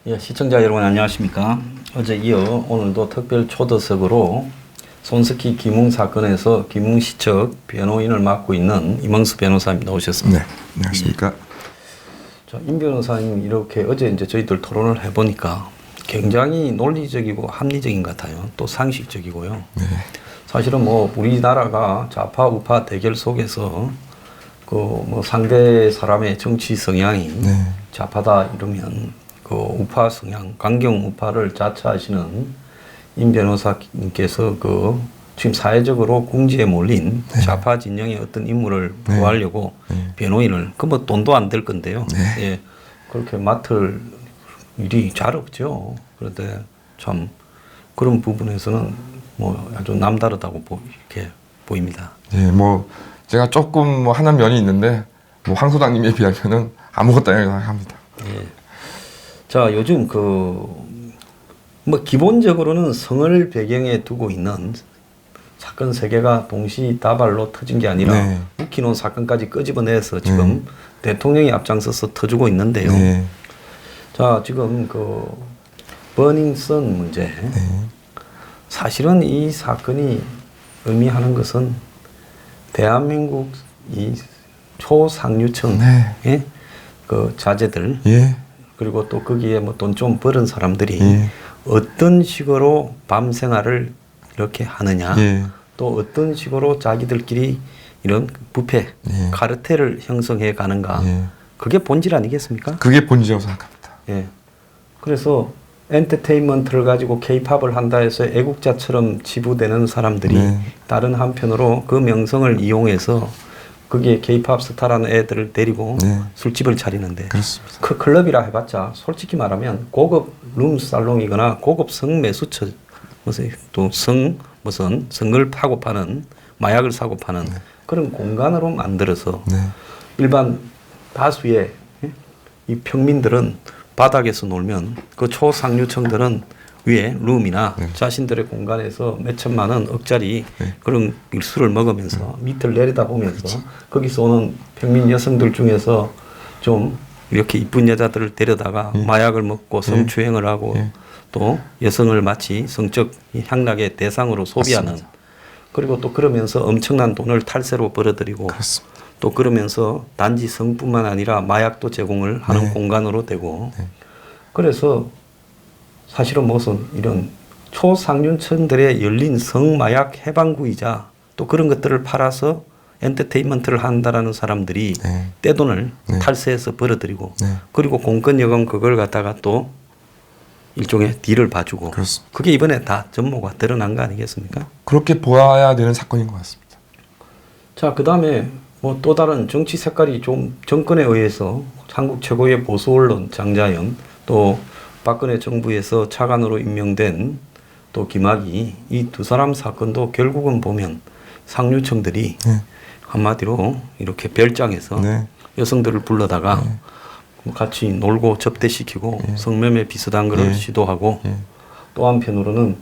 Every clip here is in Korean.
예, 시청자 여러분 안녕하십니까. 어제 이어 오늘도 특별 초대석으로 손석희 김웅 사건에서 김웅시측 변호인을 맡고 있는 임응수 변호사님 나오셨습니다. 네, 안녕하십니까. 자, 임 변호사님 이렇게 어제 이제 저희들 토론을 해보니까 굉장히 논리적이고 합리적인 것 같아요. 또 상식적이고요. 네. 사실은 뭐 우리나라가 좌파 우파 대결 속에서 그 뭐 상대 사람의 정치 성향이 네. 좌파다 이러면 그 우파 성향, 강경 우파를 자처하시는 임 변호사님께서 그 지금 사회적으로 궁지에 몰린 네. 좌파 진영의 어떤 인물을 구하려고 변호인을 그 뭐 돈도 안 될 건데요. 네. 예, 그렇게 맡을 일이 잘 없죠. 그런데 참 그런 부분에서는 뭐 아주 남다르다고 이렇게 보입니다. 예, 뭐 제가 조금 뭐 하는 면이 있는데 뭐 황 소장님에 비하면은 아무것도 아니라고 생각합니다. 예. 자, 요즘 뭐 기본적으로는 성을 배경에 두고 있는 사건 세 개가 동시다발로 터진 게 아니라 네. 웃기는 사건까지 끄집어내서 지금 대통령이 앞장서서 터주고 있는데요. 네. 자, 지금 그 버닝썬 문제. 네. 사실은 이 사건이 의미하는 것은 대한민국 이 초상류층의 네. 그 자제들 예. 그리고 또 거기에 뭐 돈 좀 벌은 사람들이 예. 어떤 식으로 밤 생활을 이렇게 하느냐, 예. 또 어떤 식으로 자기들끼리 이런 부패, 예. 카르텔을 형성해 가는가, 예. 그게 본질 아니겠습니까? 그게 본질이라고 생각합니다. 예. 그래서 엔터테인먼트를 가지고 케이팝을 한다 해서 애국자처럼 치부되는 사람들이 네. 다른 한편으로 그 명성을 이용해서 거기에 케이팝 스타라는 애들을 데리고 네. 술집을 차리는데 그렇습니다. 그 클럽이라 해봤자 솔직히 말하면 고급 룸살롱이거나 고급 성매수처 무슨 또 무슨 성을 파고 파는 마약을 사고 파는 그런 공간으로 만들어서 네. 일반 다수의 이 평민들은 바닥에서 놀면 그 초상류층들은 위에 룸이나 자신들의 공간에서 몇 천만 원, 억짜리 그런 술을 먹으면서 밑을 내려다보면서 거기서 오는 평민 여성들 중에서 좀 이렇게 이쁜 여자들을 데려다가 마약을 먹고 성추행을 하고 또 여성을 마치 성적 향락의 대상으로 소비하는 맞습니다. 그리고 또 그러면서 엄청난 돈을 탈세로 벌어들이고 그렇습니다. 또 그러면서 단지 성뿐만 아니라 마약도 제공을 하는 공간으로 되고 그래서 사실은 무슨 이런 초상류층들의 열린 성마약 해방구이자 또 그런 것들을 팔아서 엔터테인먼트를 한다라는 사람들이 떼돈을 탈세해서 벌어들이고 그리고 공권력은 그걸 갖다가 또 일종의 딜을 봐주고 그렇습니다. 그게 이번에 다 전모가 드러난 거 아니겠습니까? 그렇게 보아야 되는 사건인 것 같습니다. 자, 그 다음에 뭐 또 다른 정치 색깔이 좀 정권에 의해서 한국 최고의 보수 언론 장자연 또 박근혜 정부에서 차관으로 임명된 또 김학의 이 두 사람 사건도 결국은 보면 상류층들이 한마디로 이렇게 별장에서 여성들을 불러다가 뭐 같이 놀고 접대시키고 성매매 비슷한 거를 시도하고 또 한편으로는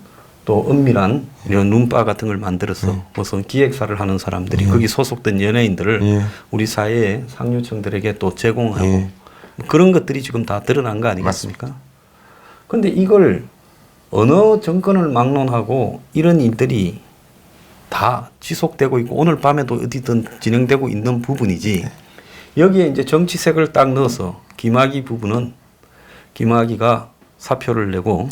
또 은밀한 이런 룸바 같은 걸 만들어서 무슨 기획사를 하는 사람들이 거기 소속된 연예인들을 우리 사회의 상류층들에게 또 제공하고 뭐 그런 것들이 지금 다 드러난 거 아니겠습니까? 근데 이걸 어느 정권을 막론하고 이런 일들이 다 지속되고 있고 오늘 밤에도 어디든 진행되고 있는 부분이지 여기에 이제 정치색을 딱 넣어서 김학의 부분은 김학의가 사표를 내고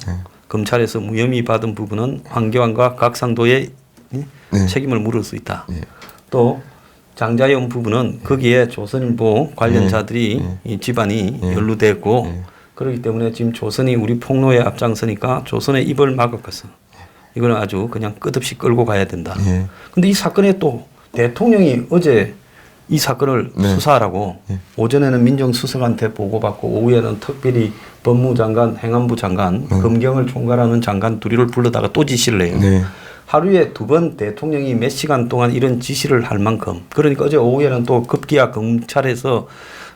검찰에서 무혐의 받은 부분은 황교안과 각상도의 책임을 물을 수 있다. 또 장자연 부분은 거기에 조선일보 관련자들이 이 집안이 연루됐고 그렇기 때문에 지금 조선이 우리 폭로에 앞장서니까 조선의 입을 막았겠어. 이거는 아주 그냥 끝없이 끌고 가야 된다. 근데 이 사건에 또 대통령이 어제 이 사건을 수사하라고 오전에는 민정수석한테 보고받고 오후에는 특별히 법무장관, 행안부 장관, 검경을 총괄하는 장관 둘이를 불러다가 또 지시를 해요. 하루에 2번 대통령이 몇 시간 동안 이런 지시를 할 만큼 그러니까 어제 오후에는 또 급기야 검찰에서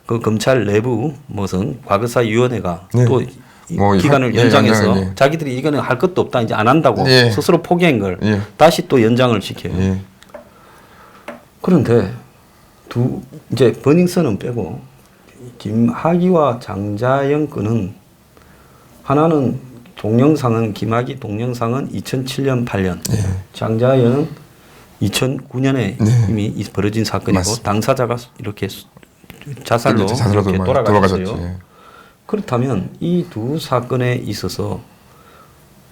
그 검찰 내부 무슨 과거사위원회가 또 뭐 기간을 연장해서 자기들이 이거는 할 것도 없다 이제 안 한다고 스스로 포기한 걸 다시 또 연장을 시켜요. 그런데 이제 버닝썬은 빼고 김학의와 장자연 건은 하나는 동영상은 김학의 동영상은 2007년 8년, 예. 장자연은 2009년에 네. 이미 벌어진 사건이고 맞습니다. 당사자가 이렇게 자살로 자살로 이렇게 돌아가셨죠. 돌아가셨어요. 예. 그렇다면 이 두 사건에 있어서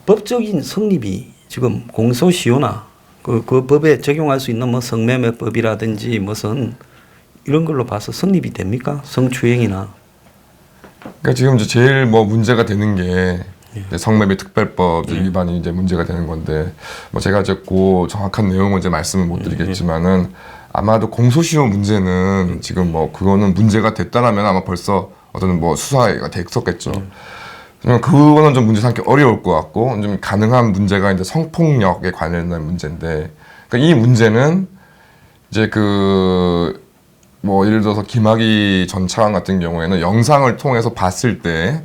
법적인 성립이 지금 공소시효나 그 법에 적용할 수 있는 뭐 성매매법이라든지 무슨 이런 걸로 봐서 성립이 됩니까? 성추행이나. 그러니까 지금 이제 제일 뭐 문제가 되는 게 이제 성매매 특별법 위반이 이제 문제가 되는 건데 뭐 제가 이제 그 정확한 내용은 이제 말씀을 못 드리겠지만은 아마도 공소시효 문제는 지금 뭐 그거는 문제가 됐다라면 아마 벌써 어떤 뭐 수사가 됐었겠죠. 그거는 좀 문제 삼기 어려울 것 같고 좀 가능한 문제가 이제 성폭력에 관련된 문제인데 그러니까 이 문제는 이제 그 뭐 예를 들어서 김학의 전 차관 같은 경우에는 영상을 통해서 봤을 때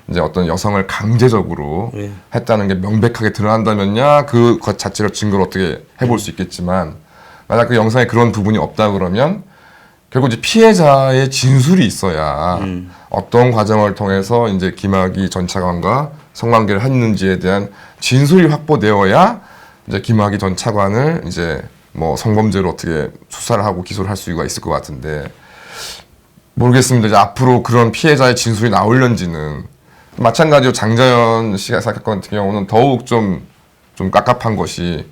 이제 어떤 여성을 강제적으로 했다는 게 명백하게 드러난다면야 그것 자체를 증거로 어떻게 해볼 수 있겠지만 만약 그 영상에 그런 부분이 없다 그러면 결국 이제 피해자의 진술이 있어야 어떤 과정을 통해서 이제 김학의 전 차관과 성관계를 했는지에 대한 진술이 확보되어야 이제 김학의 전 차관을 이제 뭐 성범죄로 어떻게 수사를 하고 기소를 할 수가 있을 것 같은데 모르겠습니다. 이제 앞으로 그런 피해자의 진술이 나올런지는 마찬가지로 장자연 씨가 사건 같은 경우는 더욱 좀 깝깝한 것이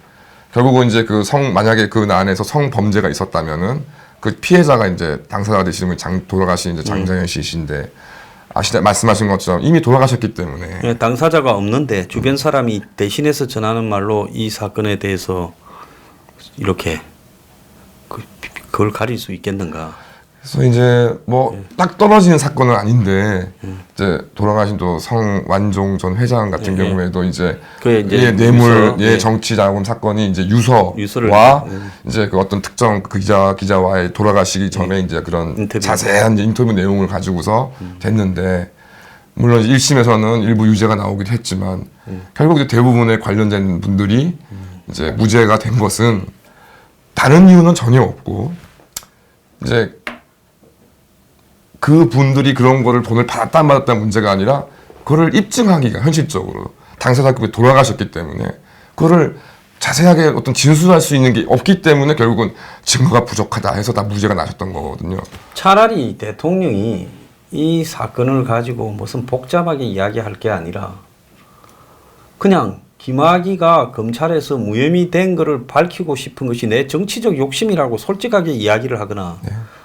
결국은 이제 만약에 그 안에서 성범죄가 있었다면은 그 피해자가 이제 당사자가 되시는 분이 돌아가신 이제 장자연 씨이신데 말씀하신 것처럼 이미 돌아가셨기 때문에 예, 당사자가 없는데 주변 사람이 대신해서 전하는 말로 이 사건에 대해서 이렇게 그걸 가릴 수 있겠는가? 그래서 이제 뭐 딱 떨어지는 사건은 아닌데 이제 돌아가신 또 성완종 전 회장 같은 경우에도 이제 뇌물 정치 자금 사건이 이제 유서와 이제 그 어떤 특정 그 기자와의 돌아가시기 전에 이제 그런 자세한 인터뷰 내용을 가지고서 됐는데 물론 1심에서는 일부 유죄가 나오기도 했지만 결국 이제 대부분의 관련된 분들이 이제 무죄가 된 것은 다른 이유는 전혀 없고 이제 그 분들이 그런 거를 돈을 받았다 안 받았다 문제가 아니라 그거를 입증하기가 현실적으로 당사자급이 돌아가셨기 때문에 그거를 자세하게 어떤 진술할 수 있는 게 없기 때문에 결국은 증거가 부족하다 해서 다 무죄가 나셨던 거거든요. 차라리 대통령이 이 사건을 가지고 무슨 복잡하게 이야기할 게 아니라 그냥 김학의가 검찰에서 무혐의 된 것을 밝히고 싶은 것이 내 정치적 욕심이라고 솔직하게 이야기를 하거나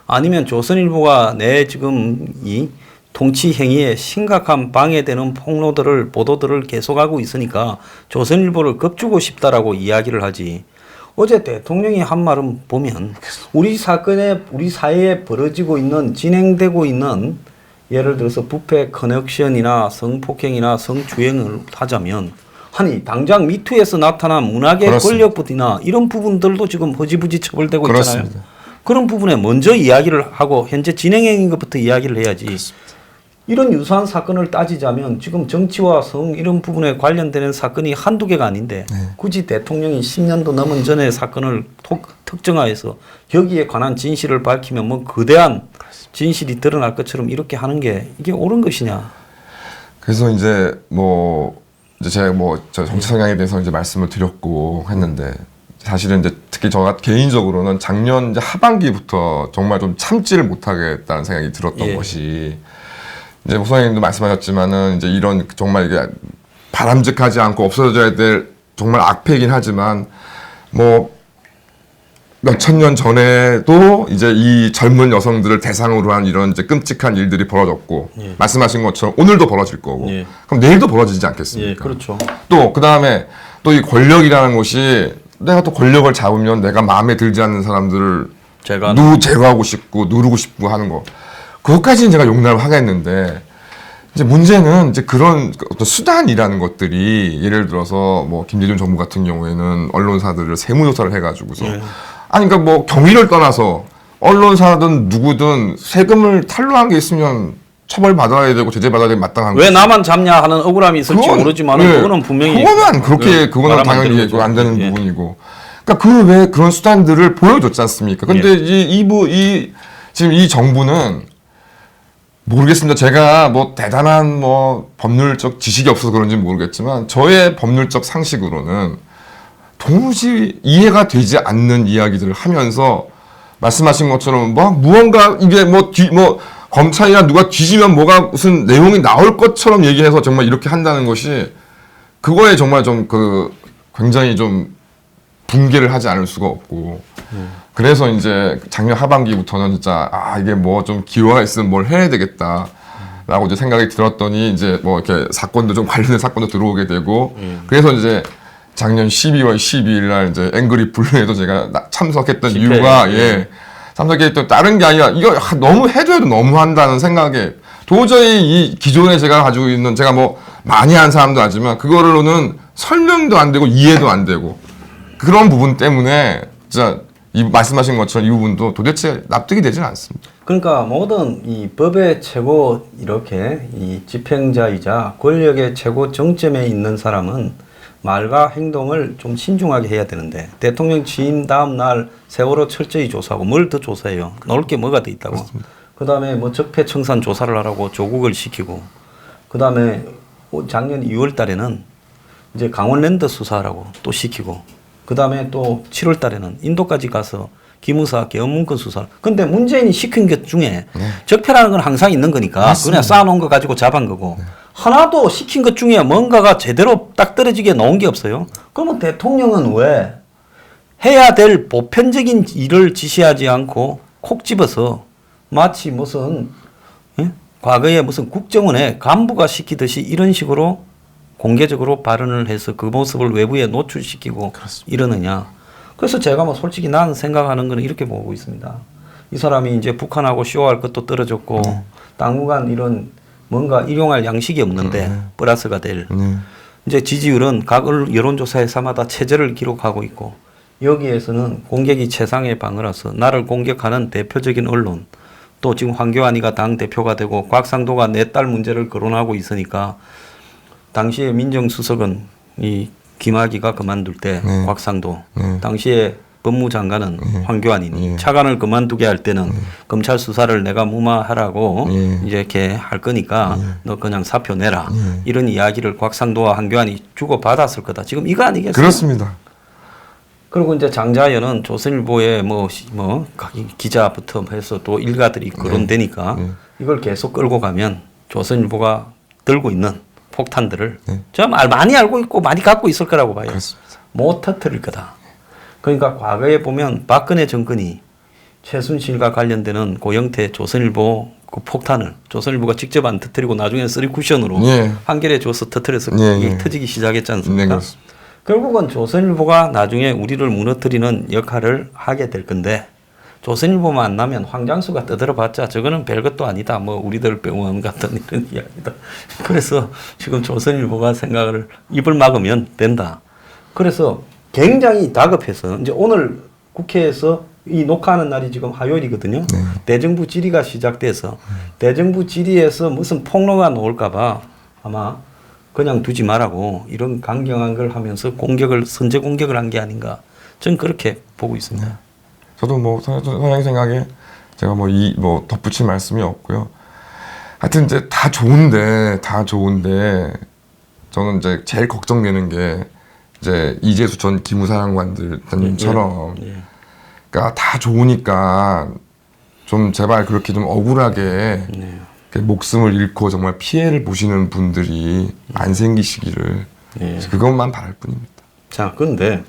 아니면 조선일보가 내 지금 이 통치 행위에 심각한 방해되는 보도들을 계속하고 있으니까 조선일보를 겁주고 싶다라고 이야기를 하지. 어제 대통령이 한 말은 보면 우리 사회에 벌어지고 있는 진행되고 있는 예를 들어서 부패 커넥션이나 성폭행이나 성추행을 하자면 아니 당장 미투에서 나타난 문학의 권력부이나 이런 부분들도 지금 허지부지 처벌되고 있잖아요. 그렇습니다. 그런 부분에 먼저 이야기를 하고 현재 진행형인 것부터 이야기를 해야지. 그렇습니다. 이런 유사한 사건을 따지자면 지금 정치와 성 이런 부분에 관련되는 사건이 한두 개가 아닌데 굳이 대통령이 10년도 넘은 전의 사건을 특정하여서 여기에 관한 진실을 밝히면 뭐 거대한 진실이 드러날 것처럼 이렇게 하는 게 이게 옳은 것이냐. 그래서 이제 제가 저 정치 성향에 대해서 이제 말씀을 드렸고 했는데 사실은 이제 특히 저 개인적으로는 작년 이제 하반기부터 정말 좀 참지를 못하겠다는 생각이 들었던 것이 이제 목사님도 말씀하셨지만은 이제 이런 정말 이게 바람직하지 않고 없어져야 될 정말 악폐이긴 하지만 뭐 몇천 년 전에도 이제 이 젊은 여성들을 대상으로 한 이런 이제 끔찍한 일들이 벌어졌고 말씀하신 것처럼 오늘도 벌어질 거고 그럼 내일도 벌어지지 않겠습니까? 그렇죠. 또 그다음에 또 이 권력이라는 것이 내가 또 권력을 잡으면 내가 마음에 들지 않는 사람들을 제거하고 싶고 누르고 싶고 하는 거 그것까지는 제가 용납을 하겠는데 이제 문제는 이제 그런 어떤 수단이라는 것들이 예를 들어서 뭐 김대중 정부 같은 경우에는 언론사들을 세무조사를 해가지고서 아니 그러니까 뭐 경위를 떠나서 언론사든 누구든 세금을 탈루한 게 있으면 처벌받아야 되고 제재받아야 되고 마땅한 왜 나만 잡냐 하는 억울함이 있을지 모르지만 그거는 분명히 그거는 당연히 안 되는 부분이고 그러니까 그 외에 그런 수단들을 보여줬지 않습니까? 근데 지금 이 정부는 모르겠습니다. 제가 뭐 대단한 뭐 법률적 지식이 없어서 그런지 모르겠지만 저의 법률적 상식으로는 도무지 이해가 되지 않는 이야기들을 하면서 말씀하신 것처럼 뭐 무언가 이게 뭐 검찰이나 누가 뒤지면 뭐가 무슨 내용이 나올 것처럼 얘기해서 정말 이렇게 한다는 것이 그거에 정말 좀 굉장히 좀 붕괴를 하지 않을 수가 없고 그래서 이제 작년 하반기부터는 진짜 이게 뭐 좀 기회가 있으면 뭘 해야 되겠다라고 이제 생각이 들었더니 이제 뭐 이렇게 사건도 좀 관련된 사건도 들어오게 되고 그래서 이제 작년 12월 12일 날 이제 앵그리 블루에도 제가 참석했던 집회, 이유가 참석했던 다른 게 아니라 이거 너무 해도 너무 한다는 생각에 도저히 이 기존에 제가 가지고 있는 제가 뭐 많이 한 사람도 아니지만 그거로는 설명도 안 되고 이해도 안 되고 그런 부분 때문에 진짜 이 말씀하신 것처럼 이 부분도 도대체 납득이 되지는 않습니다. 그러니까 모든 이 법의 최고 이렇게 이 집행자이자 권력의 최고 정점에 있는 사람은 말과 행동을 좀 신중하게 해야 되는데 대통령 취임 다음 날 세월호 철저히 조사하고 뭘 더 조사해요? 넣을 게 뭐가 더 있다고. 그 다음에 뭐 적폐청산 조사를 하라고 조국을 시키고 그 다음에 작년 2월 달에는 이제 강원랜드 수사하라고 또 시키고 그 다음에 또 7월 달에는 인도까지 가서 기무사 계엄문건 수사를. 근데 문재인이 시킨 것 중에 적폐라는 건 항상 있는 거니까 맞습니다. 그냥 쌓아놓은 거 가지고 잡은 거고 하나도 시킨 것 중에 뭔가가 제대로 딱 떨어지게 놓은 게 없어요. 그러면 대통령은 왜 해야 될 보편적인 일을 지시하지 않고 콕 집어서 마치 무슨 과거에 무슨 국정원의 간부가 시키듯이 이런 식으로 공개적으로 발언을 해서 그 모습을 외부에 노출시키고 이러느냐. 그래서 제가 뭐 솔직히 나는 생각하는 거는 이렇게 보고 있습니다. 이 사람이 이제 북한하고 쇼할 것도 떨어졌고 당분간 이런 뭔가 일용할 양식이 없는데 플러스가 될 이제 지지율은 각 여론조사에서마다 최저를 기록하고 있고 여기에서는 공격이 최상의 방어라서 나를 공격하는 대표적인 언론 또 지금 황교안이가 당 대표가 되고 곽상도가 내 딸 문제를 거론하고 있으니까 당시에 민정수석은 이 김학의가 그만둘 때 곽상도 당시에 법무장관은 황교안이니 차관을 그만두게 할 때는 검찰 수사를 내가 무마하라고 이제 이렇게 할 거니까 너 그냥 사표 내라 이런 이야기를 곽상도와 황교안이 주고받았을 거다. 지금 이거 아니겠어요? 그렇습니다. 그리고 이제 장자연은 조선일보의 뭐 기자부터 해서 또 일가들이 거론되니까 이걸 계속 끌고 가면 조선일보가 들고 있는 폭탄들을 저 많이 알고 있고 많이 갖고 있을 거라고 봐요. 그렇습니다. 못 터뜨릴 거다. 그러니까 과거에 보면 박근혜 정권이 최순실과 관련되는 고영태 조선일보 그 폭탄을 조선일보가 직접 안 터뜨리고 나중에 쓰리 쿠션으로 한겨레 줘서 터뜨려서 이게 터지기 시작했지 않습니까? 결국은 조선일보가 나중에 우리를 무너뜨리는 역할을 하게 될 건데 조선일보만 안 나면 황장수가 떠들어봤자 저거는 별것도 아니다. 뭐 우리들 병원 같은 이런 이야기다. 그래서 지금 조선일보가 생각을 입을 막으면 된다. 그래서 굉장히 다급해서 이제 오늘 국회에서 이 녹화하는 날이 지금 화요일이거든요. 대정부 질의가 시작돼서 대정부 질의에서 무슨 폭로가 나올까봐 아마 그냥 두지 말라고 이런 강경한 걸 하면서 선제 공격을 한 게 아닌가. 전 그렇게 보고 있습니다. 저도 뭐 선생님 생각에 제가 뭐 덧붙일 말씀이 없고요. 하여튼 이제 다 좋은데 저는 이제 제일 걱정되는 게 이제 이재수 전 기무사령관들처럼 그러니까 다 좋으니까 좀 제발 그렇게 좀 억울하게 목숨을 잃고 정말 피해를 보시는 분들이 안 생기시기를 그것만 바랄 뿐입니다. 자, 그런데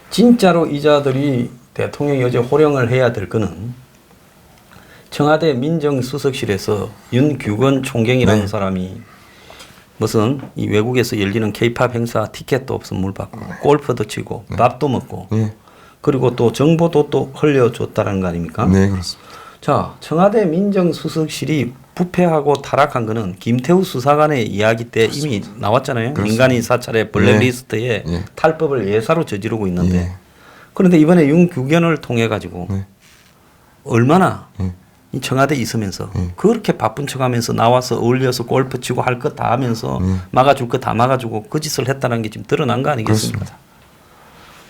진짜로 이자들이 대통령이 어제 호령을 해야 될 거는 청와대 민정수석실에서 윤규건 총경이라는 사람이 무슨 이 외국에서 열리는 K-팝 행사 티켓도 없으면 물 받고 골프도 치고 밥도 먹고 그리고 또 정보도 또 흘려줬다는 거 아닙니까? 네, 그렇습니다. 자, 청와대 민정수석실이 부패하고 타락한 거는 김태우 수사관의 이야기 때 이미 나왔잖아요. 그렇습니다. 민간인 사찰의 블랙리스트에 탈법을 예사로 저지르고 있는데 그런데 이번에 윤규견을 통해 가지고 얼마나 이 청와대에 있으면서 그렇게 바쁜 척하면서 나와서 어울려서 골프 치고 할 것 다 하면서 막아줄 거 다 막아주고 그 짓을 했다는 게 지금 드러난 거 아니겠습니까? 그렇습니다.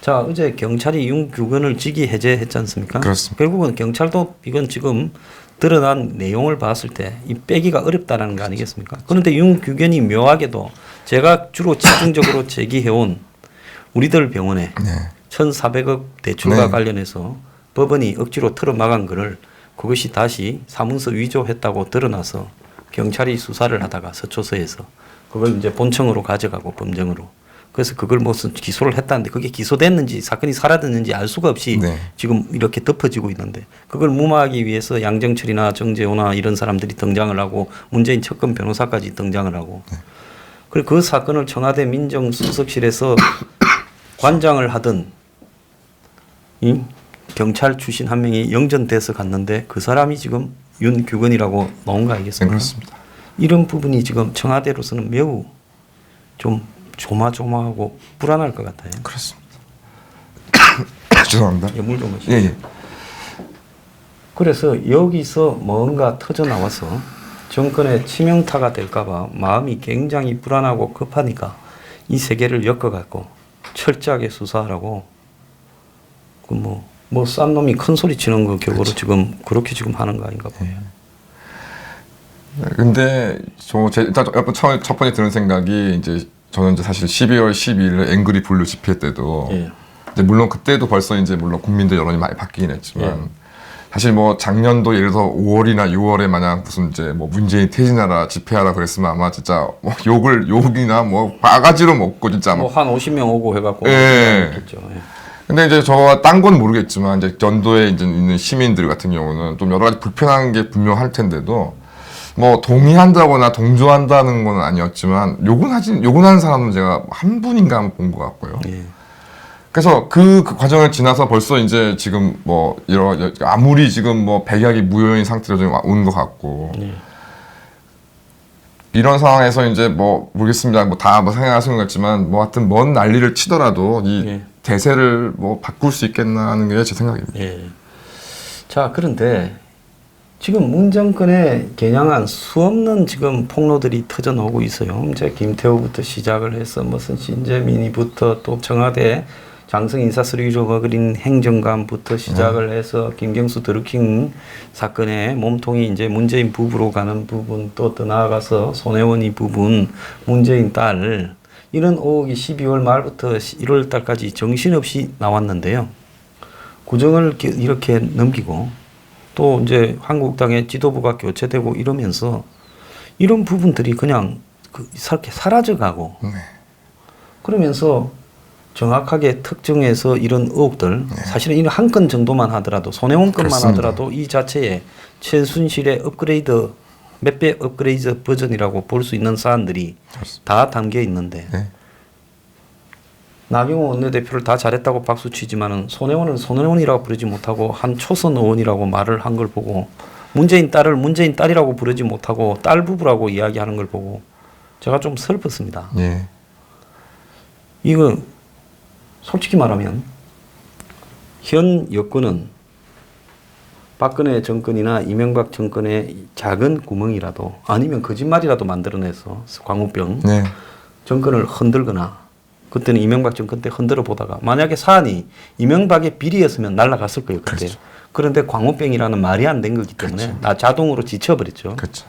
자, 어제 경찰이 윤규근을 직위 해제했지 않습니까? 그렇습니다. 결국은 경찰도 이건 지금 드러난 내용을 봤을 때 이 빼기가 어렵다는 거 아니겠습니까? 그런데 윤규견이 묘하게도 제가 주로 집중적으로 제기해온 우리들 병원에 네. 1,400억 대출과 네. 관련해서 법원이 억지로 틀어막은 거를 그것이 다시 사문서 위조했다고 드러나서 경찰이 수사를 하다가 서초서에서 그걸 이제 본청으로 가져가고 범정으로 그래서 그걸 무슨 기소를 했다는데 그게 기소됐는지 사건이 사라졌는지 알 수가 없이 네. 지금 이렇게 덮어지고 있는데 그걸 무마하기 위해서 양정철이나 정재호나 이런 사람들이 등장을 하고 문재인 측근 변호사까지 등장을 하고 그리고 그 사건을 청와대 민정수석실에서 관장을 하던 이 경찰 출신 한 명이 영전돼서 갔는데 그 사람이 지금 윤규건이라고 나온 거 네, 아니겠습니까? 그렇습니다. 이런 부분이 지금 청와대로서는 매우 좀 조마조마하고 불안할 것 같아요. 그렇습니다. 죄송합니다. 물 좀 마시죠. 예, 예. 그래서 여기서 뭔가 터져 나와서 정권의 치명타가 될까봐 마음이 굉장히 불안하고 급하니까 이 세계를 엮어갖고 철저하게 수사하라고 그 뭐 싼 놈이 큰 소리 치는 거 격으로 그렇죠. 지금 그렇게 지금 하는 거 아닌가 봐요. 근데 일단 첫 번째 드는 생각이 이제 저는 이제 사실 12월 12일 앵그리 블루 집회 때도 예. 이제 물론 그때도 벌써 이제 물론 국민들 여론이 많이 바뀌긴 했지만 예. 사실 뭐 작년도 예를 들어서 5월이나 6월에 만약 무슨 이제 뭐 문재인 퇴진하라 집회하라 그랬으면 아마 진짜 뭐 욕이나 뭐 바가지로 먹고 진짜 막 뭐 한 50명 오고 해갖고 예. 했죠. 예. 근데 이제 저와 딴 건 모르겠지만 이제 연도에 이제 있는 시민들 같은 경우는 좀 여러 가지 불편한 게 분명할 텐데도 뭐 동의한다거나 동조한다는 건 아니었지만 욕은 하는 사람은 제가 한 분인가 한번 본 것 같고요. 예. 그래서 그 과정을 지나서 벌써 이제 지금 뭐 아무리 지금 뭐 백약이 무효인 상태로 좀 온 것 같고 예. 이런 상황에서 이제 뭐 모르겠습니다. 뭐 다 뭐 생각하시는 것 같지만 뭐 하여튼 먼 난리를 치더라도 이 예. 하는 뭐 바꿀 수 있겠나 하는 게 제 생각입니다. 예. 자, 그런데 지금 문 정권에 겨냥한 수없는 지금 폭로들이 터져 나오고 있어요. 이제 김태호부터 시작을 해서 무슨 신재민이부터 또 청와대 장성 인사서류 그린 행정관부터 시작을 해서 김경수 드루킹 사건의 몸통이 이제 문재인 부부로 가는 부분 또 더 나아가서 손혜원이 부분 문재인 딸 이런 의혹이 12월 말부터 1월 달까지 정신없이 나왔는데요. 구정을 이렇게 넘기고 또 이제 한국당의 지도부가 교체되고 이러면서 이런 부분들이 그냥 이렇게 사라져가고 네. 그러면서 정확하게 특정해서 이런 의혹들 사실은 이런 한 건 정도만 하더라도 손혜원 건만 그렇습니다. 하더라도 이 자체에 최순실의 업그레이드 몇 배 업그레이드 버전이라고 볼 수 있는 사안들이 다 담겨 있는데 네. 나경원 원내대표를 다 잘했다고 박수 치지만은 손혜원은 손혜원이라고 부르지 못하고 한 초선 의원이라고 말을 한 걸 보고 문재인 딸을 문재인 딸이라고 부르지 못하고 딸 부부라고 이야기하는 걸 보고 제가 좀 슬펐습니다. 예. 이거 솔직히 말하면 현 여권은 박근혜 정권이나 이명박 정권의 작은 구멍이라도 아니면 거짓말이라도 만들어내서 광우병 네. 정권을 흔들거나 그때는 이명박 정권 때 흔들어 보다가 만약에 사안이 이명박의 비리였으면 날아갔을 거예요. 그때. 그렇죠. 그런데 광우병이라는 말이 안 된 거기 때문에 그렇죠. 나 자동으로 지쳐버렸죠. 그렇죠.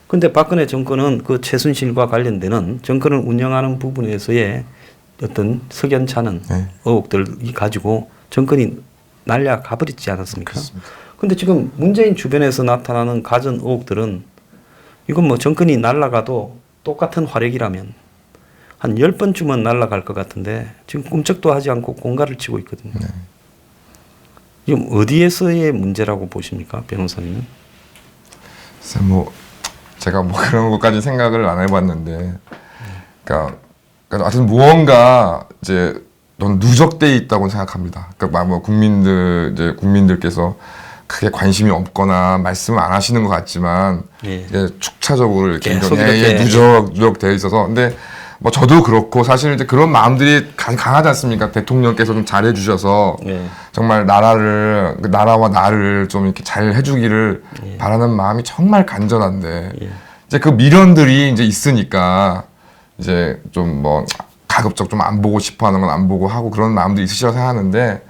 근데 박근혜 정권은 그 최순실과 관련되는 정권을 운영하는 부분에서의 어떤 석연찮은 네. 의혹들이 가지고 정권이 날려가 버리지 않았습니까? 그렇습니다. 근데 지금 문재인 주변에서 나타나는 가전 의혹들은 이건 뭐 정권이 날아가도 똑같은 화력이라면 한 10번쯤은 날아갈 것 같은데 지금 꿈쩍도 하지 않고 공갈을 치고 있거든요. 네. 지금 어디에서의 문제라고 보십니까, 변호사님은? 그래서 뭐 제가 뭐 그런 것까지 생각을 안 해봤는데, 그러니까 하여튼 무언가 이제 넌 누적돼 있다고 생각합니다. 그러니까 뭐 국민들께서 크게 관심이 없거나 말씀을 안 하시는 것 같지만 예. 이제 축차적으로 이렇게 계속 굉장히 이렇게. 누적되어 있어서 근데 뭐 저도 그렇고 사실 이제 그런 마음들이 강하지 않습니까? 대통령께서 좀 잘해 주셔서 예. 정말 나라와 나를 좀 이렇게 잘 해주기를 예. 바라는 마음이 정말 간절한데 예. 이제 그 미련들이 이제 있으니까 이제 좀 뭐 가급적 좀 안 보고 싶어 하는 건 안 보고 하고 그런 마음들이 있으시라고 생각하는데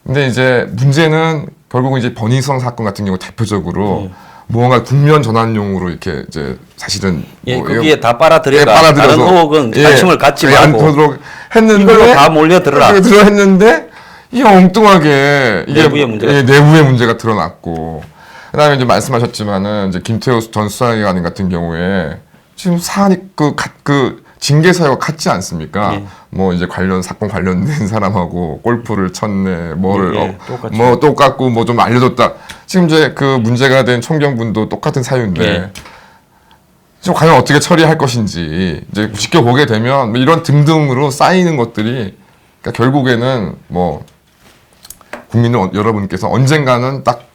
근데 이제 문제는 결국은 이제 버닝썬 사건 같은 경우 대표적으로 무언가 국면 전환용으로 이렇게 이제 사실은 예, 뭐 거기에 다 빨아들여가 빨아들여서 다른 의혹은 관심을 갖지 안 말고 보도록 했는데 이걸로 다 몰려들어라. 했는데 이게 엉뚱하게 이게 내부의 문제가 내부의 문제가 드러났고 그다음에 이제 말씀하셨지만은 이제 김태호 전 수사기관 같은 경우에 지금 사안이 그 징계 사유가 같지 않습니까? 예. 뭐 이제 사건 관련된 사람하고 골프를 쳤네, 뭐를 예, 똑같죠. 뭐 똑같고 뭐 좀 알려줬다. 지금 이제 그 문제가 된 총경분도 똑같은 사유인데 예. 지금 과연 어떻게 처리할 것인지 이제 지켜보게 되면 뭐 이런 등등으로 쌓이는 것들이 그러니까 결국에는 뭐 국민 여러분께서 언젠가는 딱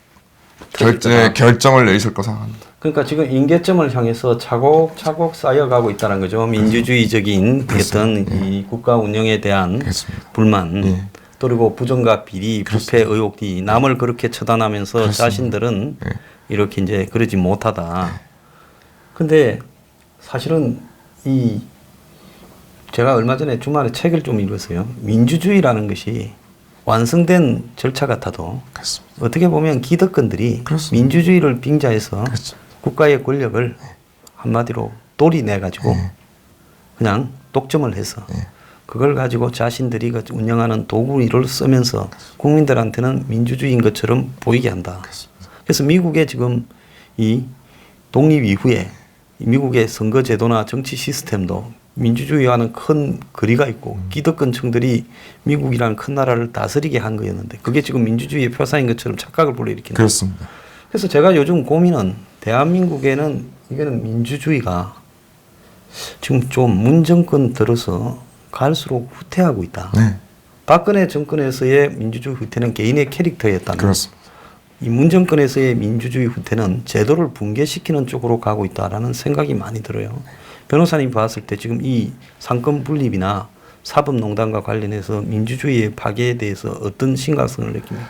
결정을 내리실 거 생각합니다. 그러니까 지금 임계점을 향해서 차곡차곡 쌓여가고 있다는 거죠. 민주주의적인 어떤 이 국가 운영에 대한 그렇습니다. 불만 예. 그리고 부정과 비리, 부패 의혹이 남을 그렇게 처단하면서 그렇습니다. 자신들은 예. 이렇게 이제 그러지 못하다. 근데 사실은 이 제가 얼마 전에 주말에 책을 좀 읽었어요. 민주주의라는 것이 완성된 절차 같아도 그렇습니다. 어떻게 보면 기득권들이 그렇습니다. 민주주의를 빙자해서 그렇죠. 국가의 권력을 한마디로 돌이 내가지고 그냥 독점을 해서 그걸 가지고 자신들이 운영하는 도구를 쓰면서 국민들한테는 민주주의인 것처럼 보이게 한다. 그래서 미국의 지금 이 독립 이후에 미국의 선거 제도나 정치 시스템도 민주주의와는 큰 거리가 있고 기득권층들이 미국이라는 큰 나라를 다스리게 한 거였는데 그게 지금 민주주의의 표사인 것처럼 착각을 불러일으킨다. 그렇습니다. 그래서 제가 요즘 고민은 대한민국에는 이거는 민주주의가 지금 좀 문정권 들어서 갈수록 후퇴하고 있다. 네, 박근혜 정권에서의 민주주의 후퇴는 개인의 캐릭터였다면 그렇습니다. 이 문정권에서의 민주주의 후퇴는 제도를 붕괴시키는 쪽으로 가고 있다라는 생각이 많이 들어요. 변호사님 봤을 때 지금 이 상권 분립이나 사법농단과 관련해서 민주주의의 파괴에 대해서 어떤 심각성을 느낍니까?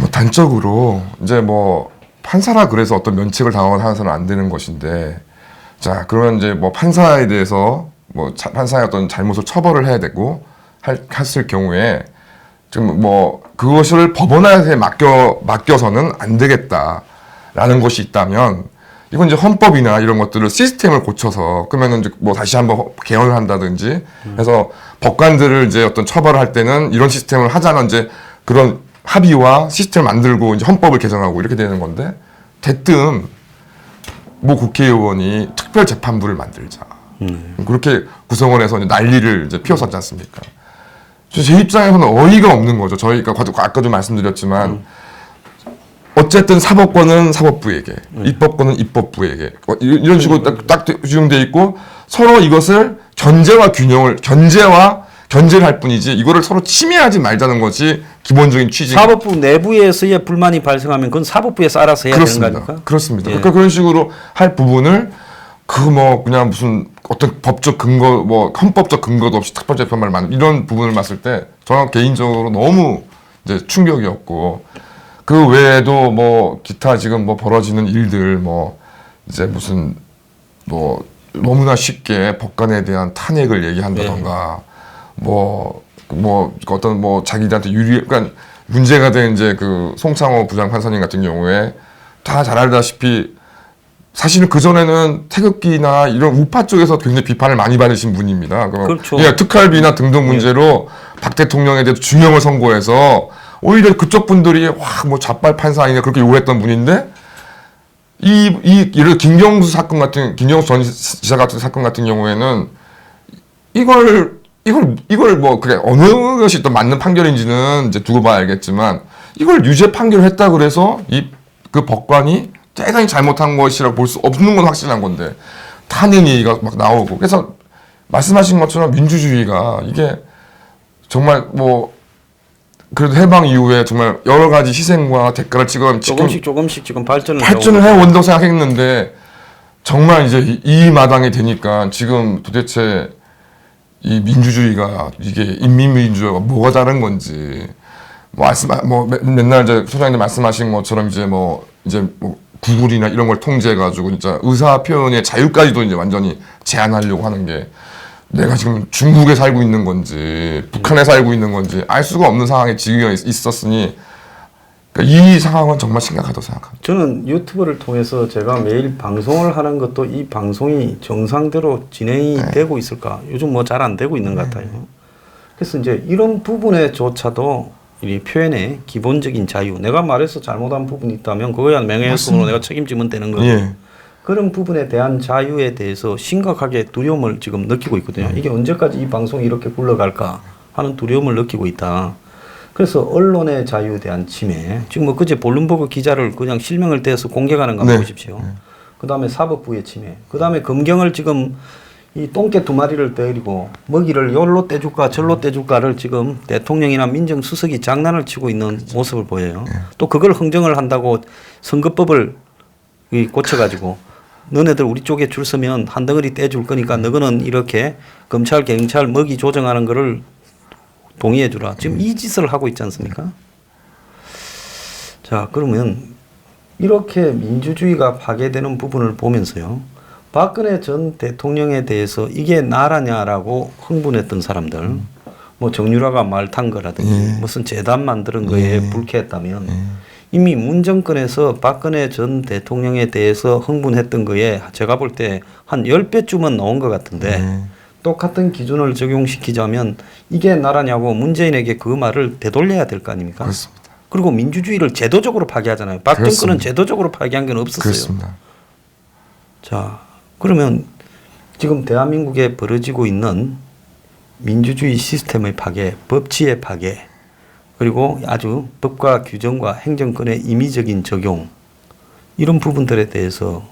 뭐 단적으로 이제 뭐 판사라 그래서 어떤 면책을 당하거나 안 되는 것인데 자 그러면 이제 뭐 판사에 대해서 뭐 판사의 어떤 잘못을 처벌을 해야 되고 했을 경우에 지금 뭐 그것을 법원한테 맡겨서는 안 되겠다라는 것이 있다면 이건 이제 헌법이나 이런 것들을 시스템을 고쳐서 그러면은 이제 뭐 다시 한번 개헌을 한다든지 해서 법관들을 이제 어떤 처벌을 할 때는 이런 시스템을 하자는 이제 그런 합의와 시스템을 만들고 이제 헌법을 개정하고 이렇게 되는 건데 대뜸 모 국회의원이 특별재판부를 만들자 그렇게 구성을 해서 이제 난리를 이제 피웠었지 않습니까? 제 입장에서는 어이가 없는 거죠. 저희가 아까도 말씀드렸지만 어쨌든 사법권은 사법부에게, 입법권은 입법부에게 이런 식으로 딱 규정돼 있고 서로 이것을 견제를 할 뿐이지 이거를 서로 침해하지 말자는 것이 기본적인 취지. 사법부 내부에서의 불만이 발생하면 그건 사법부에서 알아서 해야 되는 거 아닙니까? 그렇습니다. 예. 그러니까 그런 식으로 할 부분을 뭐 그냥 무슨 어떤 법적 근거 뭐 헌법적 근거도 없이 특별재판을 만든 이런 부분을 봤을 때 저는 개인적으로 너무 이제 충격이었고 그 외에도 뭐 기타 지금 뭐 벌어지는 일들 뭐 이제 무슨 뭐 너무나 쉽게 법관에 대한 탄핵을 얘기한다던가 뭐 어떤 뭐 자기들한테 그러니까 문제가 된 이제 그 송창호 부장판사님 같은 경우에 다 잘 알다시피 사실은 그전에는 태극기나 이런 우파 쪽에서 굉장히 비판을 많이 받으신 분입니다. 그렇죠. 예, 특활비나 등등 문제로 박 대통령에 대해서 중형을 선고해서 오히려 그쪽 분들이 뭐 좌빨 판사 아니냐 그렇게 요구했던 분인데 예를 김경수 전 지사 같은 사건 같은 경우에는 이걸 뭐 그게 어느 것이 또 맞는 판결인지는 이제 두고 봐야 알겠지만 이걸 유죄 판결을 했다 그래서 그 법관이 대단히 잘못한 것이라고 볼 수 없는 건 확실한 건데 탄핵 얘기가 막 나오고 그래서 말씀하신 것처럼 민주주의가 이게 정말 뭐 그래도 해방 이후에 정말 여러 가지 희생과 대가를 조금씩 지금 발전을 해온다고 생각했는데 정말 이제 이 마당이 되니까 지금 도대체 이 민주주의가 이게 인민민주주의가 뭐가 다른 건지 뭐 맨날 이제 소장님 말씀하신 것처럼 이제 뭐 구글이나 이런 걸 통제해가지고 진짜 의사 표현의 자유까지도 이제 완전히 제한하려고 하는 게 내가 지금 중국에 살고 있는 건지 북한에 살고 있는 건지 알 수가 없는 상황에 지금 있었으니 그러니까 이 상황은 정말 심각하다고 생각합니다. 저는 유튜브를 통해서 제가 매일 방송을 하는 것도 이 방송이 정상대로 진행이 되고 있을까? 요즘 뭐 잘 안 되고 있는 것 같아요. 그래서 이제 이런 부분에조차도 이 표현의 기본적인 자유, 내가 말해서 잘못한 부분이 있다면 그거야 명예훼손으로 내가 책임지면 되는 거고 예. 그런 부분에 대한 자유에 대해서 심각하게 두려움을 지금 느끼고 있거든요. 이게 언제까지 이 방송이 이렇게 굴러갈까 하는 두려움을 느끼고 있다. 그래서 언론의 자유에 대한 침해. 지금 뭐 그제 볼룸버그 기자를 그냥 실명을 떼서 공격하는 거 보십시오. 그다음에 사법부의 침해. 그다음에 검경을 지금 이 똥개 두 마리를 때리고 먹이를 요로 떼줄까 절로 떼줄까를 지금 대통령이나 민정수석이 장난을 치고 있는 모습을 보여요. 또 그걸 흥정을 한다고 선거법을 고쳐가지고 너네들 우리 쪽에 줄 서면 한 덩어리 떼줄 거니까 너거는 이렇게 검찰 경찰 먹이 조정하는 거를 동의해 주라. 지금 이 짓을 하고 있지 않습니까? 자, 그러면 이렇게 민주주의가 파괴되는 부분을 보면서요. 박근혜 전 대통령에 대해서 이게 나라냐라고 흥분했던 사람들, 뭐 정유라가 말 탄 거라든지 무슨 재단 만드는 거에 불쾌했다면 이미 문 정권에서 박근혜 전 대통령에 대해서 흥분했던 거에 제가 볼 때 한 10배쯤은 나온 것 같은데 똑같은 기준을 적용시키자면 이게 나라냐고 문재인에게 그 말을 되돌려야 될 거 아닙니까? 그렇습니다. 그리고 민주주의를 제도적으로 파괴하잖아요. 박 정권은 그렇습니다. 제도적으로 파괴한 건 없었어요. 그렇습니다. 자, 그러면 지금 대한민국에 벌어지고 있는 민주주의 시스템의 파괴, 법치의 파괴, 그리고 아주 법과 규정과 행정권의 임의적인 적용 이런 부분들에 대해서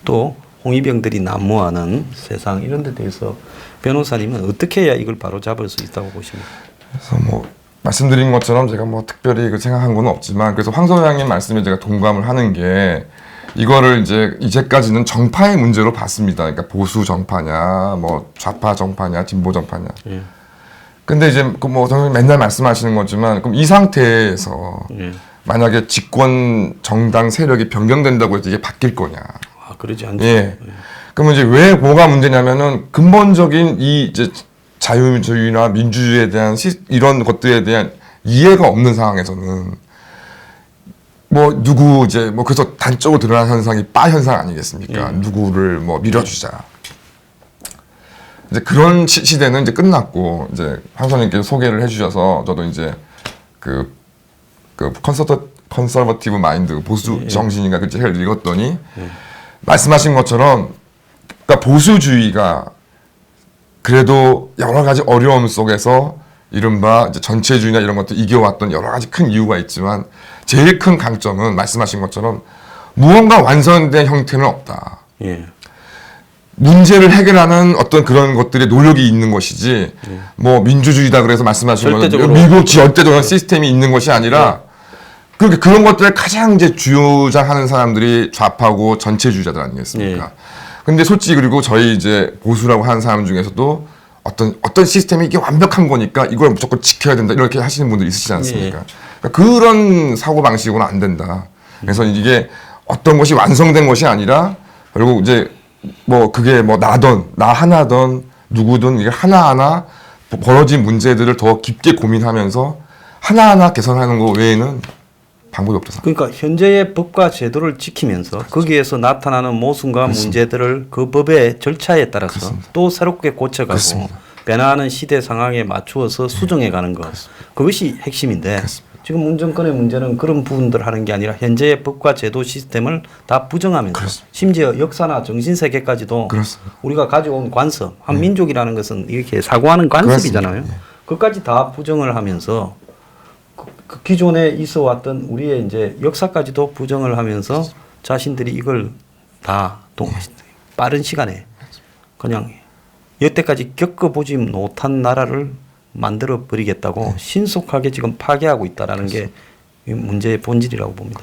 또 홍위병들이 난무하는 세상 이런 데 대해서 변호사님은 어떻게 해야 이걸 바로 잡을 수 있다고 보십니까? 그래서 뭐 말씀드린 것처럼 제가 뭐 특별히 그 생각한 건 없지만 그래서 황 소장님 말씀에 제가 동감을 하는 게 이거를 이제까지는 정파의 문제로 봤습니다. 그러니까 보수 정파냐, 뭐 좌파 정파냐, 진보 정파냐. 근데 이제 그 뭐 맨날 말씀하시는 거지만 그럼 이 상태에서 만약에 집권 정당 세력이 변경된다고 해서 이게 바뀔 거냐? 아, 그러지 않죠. 예. 그러면 이제 왜 뭐가 문제냐면은 근본적인 이 이제 자유주의나 민주주의에 대한 이런 것들에 대한 이해가 없는 상황에서는 뭐 누구 이제 뭐 그래서 단적으로 드러난 현상이 빠 현상 아니겠습니까? 누구를 뭐 밀어주자. 이제 그런 시대는 이제 끝났고 이제 황선님께서 소개를 해주셔서 저도 이제 그 컨서버티브 마인드 보수 정신인가 그 책을 읽었더니 말씀하신 것처럼 그러니까 보수주의가 그래도 여러 가지 어려움 속에서 이른바 이제 전체주의나 이런 것들 이겨왔던 여러 가지 큰 이유가 있지만 제일 큰 강점은 말씀하신 것처럼 무언가 완성된 형태는 없다. 예. 문제를 해결하는 어떤 그런 것들의 노력이 있는 것이지 뭐 민주주의다 그래서 말씀하신 거는 미국 절대적인 시스템이 있는 것이 아니라 그렇게 그런 것들을 가장 이제 주장하는 사람들이 좌파고 전체주의자들 아니겠습니까? 근데 솔직히 그리고 저희 이제 보수라고 하는 사람 중에서도 어떤 시스템이 이게 완벽한 거니까 이걸 무조건 지켜야 된다 이렇게 하시는 분들 있으시지 않습니까? 그러니까 그런 사고 방식으로는 안 된다. 그래서 이게 어떤 것이 완성된 것이 아니라 결국 이제 뭐 그게 뭐 나 하나든 누구든 이게 하나하나 벌어진 문제들을 더 깊게 고민하면서 하나하나 개선하는 것 외에는 방법이 없다. 그러니까 현재의 법과 제도를 지키면서 그렇죠. 거기에서 나타나는 모순과 그렇습니다. 문제들을 그 법의 절차에 따라서 그렇습니다. 또 새롭게 고쳐가고 그렇습니다. 변화하는 시대 상황에 맞추어서 수정해가는 것 그것이 핵심인데 그렇습니다. 지금 문 정권의 문제는 그런 부분들 하는 게 아니라 현재의 법과 제도 시스템을 다 부정하면서 그렇습니다. 심지어 역사나 정신세계까지도 그렇습니다. 우리가 가져온 관습 한 민족이라는 것은 이렇게 사고하는 관습이잖아요. 그것까지 다 부정을 하면서 그 기존에 있어 왔던 우리의 이제 역사까지도 부정을 하면서 자신들이 이걸 다 빠른 시간에 그냥 여태까지 겪어보지 못한 나라를 만들어 버리겠다고 신속하게 지금 파괴하고 있다라는 게 문제의 본질이라고 봅니다.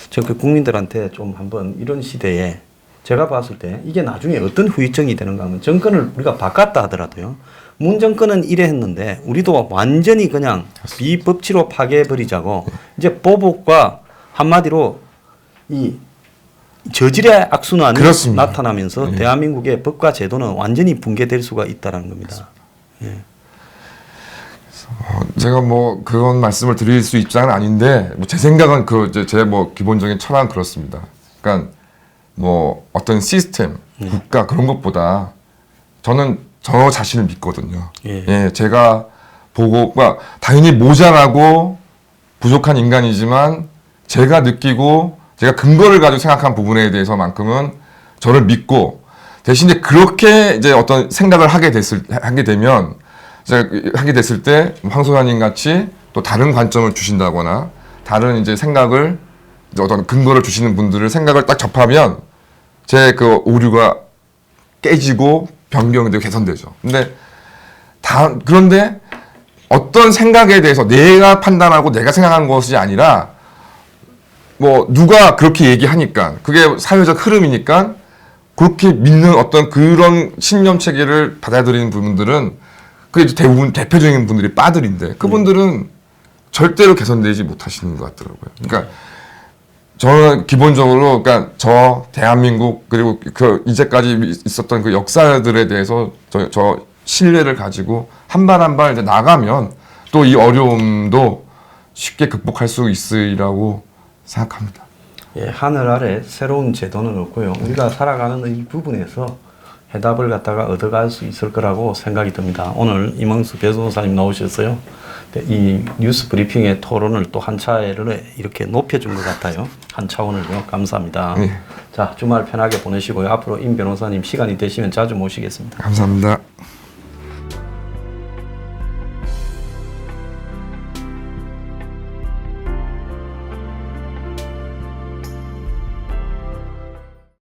저 그 국민들한테 좀 한번 이런 시대에 제가 봤을 때 이게 나중에 어떤 후유증이 되는가 하면 정권을 우리가 바꿨다 하더라도요. 문 정권은 이래 했는데 우리도 완전히 그냥 비법치로 파괴해버리자고 이제 보복과 한마디로 이 저질의 악순환이 그렇습니다. 나타나면서 대한민국의 법과 제도는 완전히 붕괴될 수가 있다는 겁니다. 예. 제가 뭐 그런 말씀을 드릴 수 입장은 아닌데 뭐 제 생각은 그 제 뭐 기본적인 철학은 그렇습니다. 그러니까 뭐 어떤 시스템, 국가 그런 것보다 저는 저 자신을 믿거든요. 예, 제가 보고 당연히 모자라고 부족한 인간이지만 제가 느끼고 제가 근거를 가지고 생각한 부분에 대해서만큼은 저를 믿고 대신에 그렇게 이제 어떤 생각을 하게 되면 제가 하게 됐을 때 황소연님 같이 또 다른 관점을 주신다거나 다른 이제 생각을 이제 어떤 근거를 주시는 분들을 생각을 딱 접하면 제 그 오류가 깨지고 변경되고 개선되죠. 그런데 어떤 생각에 대해서 내가 판단하고 내가 생각한 것이 아니라 뭐 누가 그렇게 얘기하니까 그게 사회적 흐름이니까 그렇게 믿는 어떤 그런 신념 체계를 받아들이는 부분들은 그게 대부분 대표적인 분들이 빠들인데 그분들은 절대로 개선되지 못하시는 것 같더라고요. 그러니까 저는 기본적으로 그러니까 저 대한민국 그리고 그 이제까지 있었던 그 역사들에 대해서 저 신뢰를 가지고 한 발 한 발 이제 나가면 또 이 어려움도 쉽게 극복할 수 있으리라고 생각합니다. 예, 하늘 아래 새로운 제도는 없고요. 우리가 살아가는 이 부분에서 해답을 갖다가 얻어갈 수 있을 거라고 생각이 듭니다. 오늘 임흥수 변호사님 나오셨어요. 이 뉴스 브리핑의 토론을 또 한 차례를 이렇게 높여준 것 같아요. 한 차원을요. 감사합니다. 네. 자, 주말 편하게 보내시고요. 앞으로 임 변호사님 시간이 되시면 자주 모시겠습니다. 감사합니다.